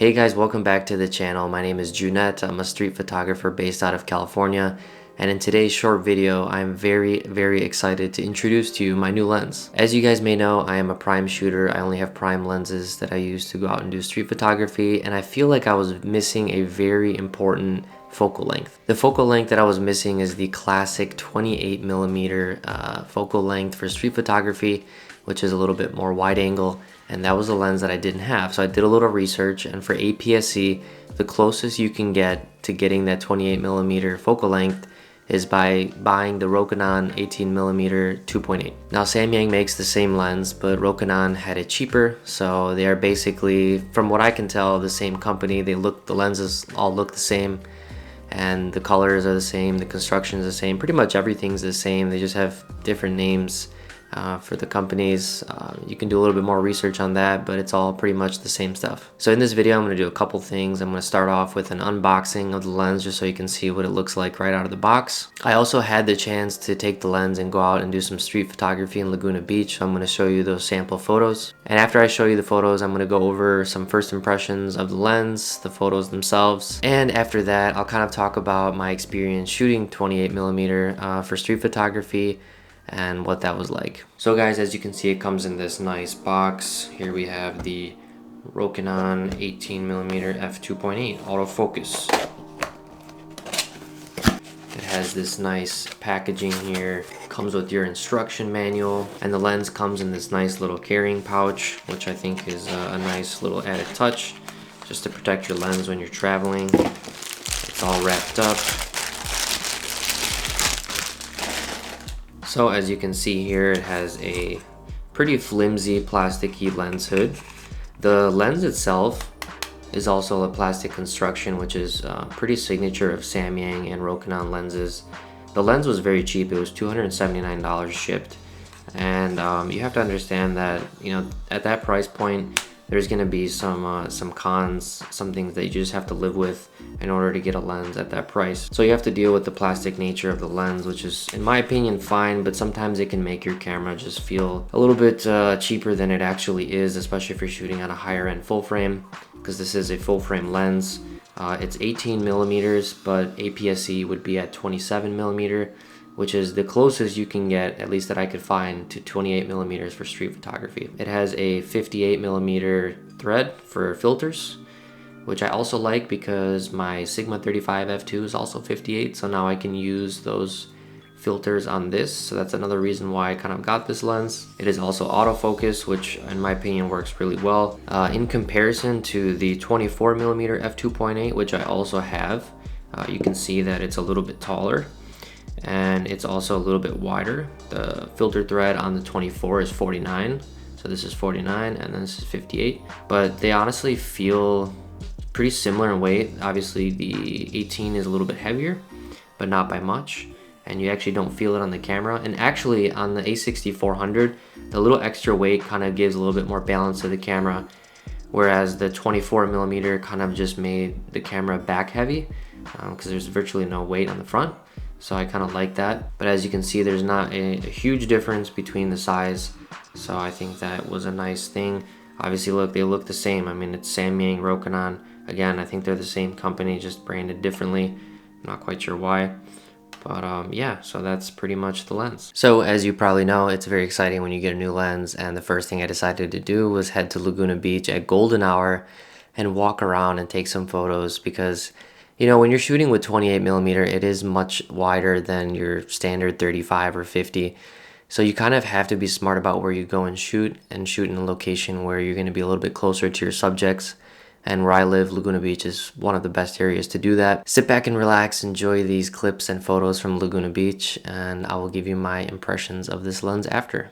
Hey guys, welcome back to the channel. My name is Junette. I'm a street photographer based out of California. And in today's short video, I'm very excited to introduce to you my new lens. As you guys may know, I am a prime shooter. I only have prime lenses that I use to go out and do street photography. And I feel like I was missing a very important focal length. The focal length that I was missing is the classic 28mm focal length for street photography, which is a little bit more wide angle, and that was a lens that I didn't have. So I did a little research, and for APS-C, the closest you can get to getting that 28mm focal length is by buying the Rokinon 18mm 2.8. Now Samyang makes the same lens, but Rokinon had it cheaper, so they are basically, from what I can tell, the same company. The lenses all look the same, and the colors are the same, the construction is the same, pretty much everything's the same. They just have different names for the companies. You can do a little bit more research on that, but it's all pretty much the same stuff. So in this video, I'm going to do a couple things. I'm going to start off with an unboxing of the lens just so you can see what it looks like right out of the box. I also had the chance to take the lens and go out and do some street photography in Laguna Beach, so I'm going to show you those sample photos. And after I show you the photos, I'm going to go over some first impressions of the lens, the photos themselves, and after that, I'll kind of talk about my experience shooting 28mm for street photography and what that was like. So guys, as you can see, it comes in this nice box. Here we have the Rokinon 18mm f2.8 autofocus. It has this nice packaging here. Comes with your instruction manual, and the lens comes in this nice little carrying pouch, which I think is a nice little added touch just to protect your lens when you're traveling. It's all wrapped up. So as you can see here, it has a pretty flimsy plasticky lens hood. The lens itself is also a plastic construction, which is pretty signature of Samyang and Rokinon lenses. The lens was very cheap. It was $279 shipped. And you have to understand that, you know, at that price point, there's gonna be some cons, some things that you just have to live with in order to get a lens at that price. So you have to deal with the plastic nature of the lens, which is, in my opinion, fine, but sometimes it can make your camera just feel a little bit cheaper than it actually is, especially if you're shooting on a higher end full frame, because this is a full frame lens. It's 18mm, but APS-C would be at 27mm, which is the closest you can get, at least that I could find, to 28mm for street photography. It has a 58mm thread for filters, which I also like because my Sigma 35 f2 is also 58, so now I can use those filters on this. So that's another reason why I kind of got this lens. It is also autofocus, which in my opinion works really well. In comparison to the 24mm f2.8, which I also have, you can see that it's a little bit taller, and it's also a little bit wider. The filter thread on the 24 is 49, so this is 49 and then this is 58, but they honestly feel pretty similar in weight. Obviously the 18 is a little bit heavier, but not by much, and you actually don't feel it on the camera. And actually on the A6400, the little extra weight kind of gives a little bit more balance to the camera, whereas the 24mm kind of just made the camera back heavy because there's virtually no weight on the front. So I kind of like that. But as you can see, there's not a huge difference between the size. So I think that was a nice thing. Obviously, look, they look the same. I mean, it's Samyang, Rokinon. Again, I think they're the same company, just branded differently. I'm not quite sure why. But yeah, so that's pretty much the lens. So as you probably know, it's very exciting when you get a new lens. And the first thing I decided to do was head to Laguna Beach at golden hour and walk around and take some photos, because you know, when you're shooting with 28mm, it is much wider than your standard 35 or 50. So you kind of have to be smart about where you go and shoot in a location where you're going to be a little bit closer to your subjects. And where I live, Laguna Beach is one of the best areas to do that. Sit back and relax, enjoy these clips and photos from Laguna Beach, and I will give you my impressions of this lens after.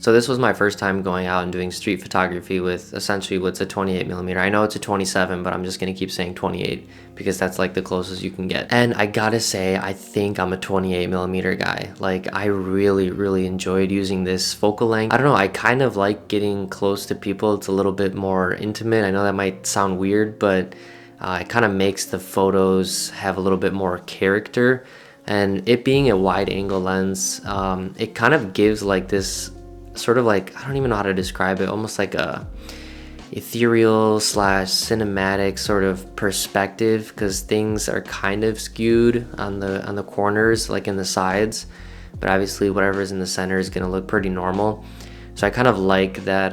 So this was my first time going out and doing street photography with essentially what's a 28mm. I know it's a 27, but I'm just gonna keep saying 28 because that's like the closest you can get. And I gotta say, I think I'm a 28mm guy. Like, I really enjoyed using this focal length. I don't know, I kind of like getting close to people. It's a little bit more intimate. I know that might sound weird, but it kind of makes the photos have a little bit more character. And it being a wide angle lens, it kind of gives like this sort of like, I don't even know how to describe it, almost like a ethereal slash cinematic sort of perspective, because things are kind of skewed on the corners, like in the sides, but obviously whatever's in the center is gonna look pretty normal. So I kind of like that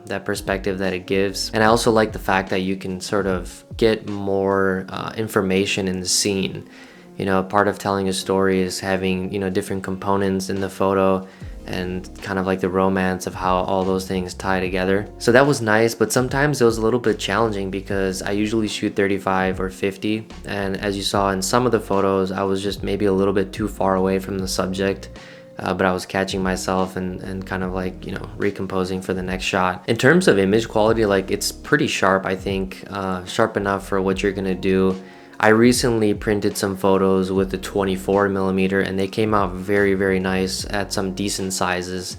that perspective that it gives. And I also like the fact that you can sort of get more information in the scene. You know, part of telling a story is having, you know, different components in the photo and kind of like the romance of how all those things tie together. So that was nice, but sometimes it was a little bit challenging because I usually shoot 35 or 50, and as you saw in some of the photos, I was just maybe a little bit too far away from the subject. But I was catching myself and kind of like, you know, recomposing for the next shot. In terms of image quality, like, it's pretty sharp, I think, sharp enough for what you're gonna do. I recently printed some photos with the 24mm and they came out very nice at some decent sizes.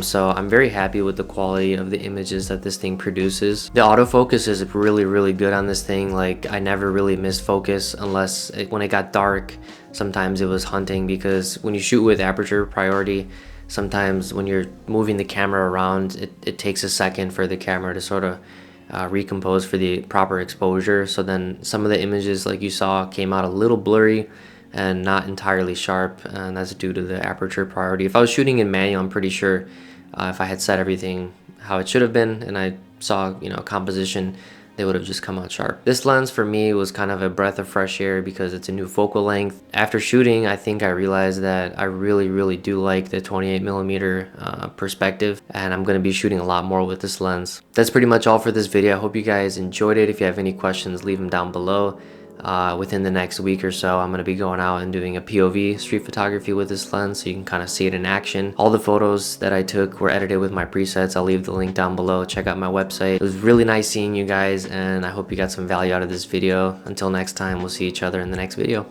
So I'm very happy with the quality of the images that this thing produces. The autofocus is really good on this thing. Like, I never really missed focus unless when it got dark, sometimes it was hunting, because when you shoot with aperture priority, sometimes when you're moving the camera around, it takes a second for the camera to sort of recompose for the proper exposure. So then some of the images, like you saw, came out a little blurry and not entirely sharp, and that's due to the aperture priority. If I was shooting in manual, I'm pretty sure if I had set everything how it should have been and I saw, you know, composition, they would have just come out sharp. This lens for me was kind of a breath of fresh air because it's a new focal length. After shooting, I think I realized that I really do like the 28mm perspective, and I'm going to be shooting a lot more with this lens. That's pretty much all for this video. I hope you guys enjoyed it. If you have any questions, leave them down below. Within the next week or so, I'm going to be going out and doing a POV street photography with this lens so you can kind of see it in action. All the photos that I took were edited with my presets. I'll leave the link down below. Check out my website. It was really nice seeing you guys, and I hope you got some value out of this video. Until next time, we'll see each other in the next video.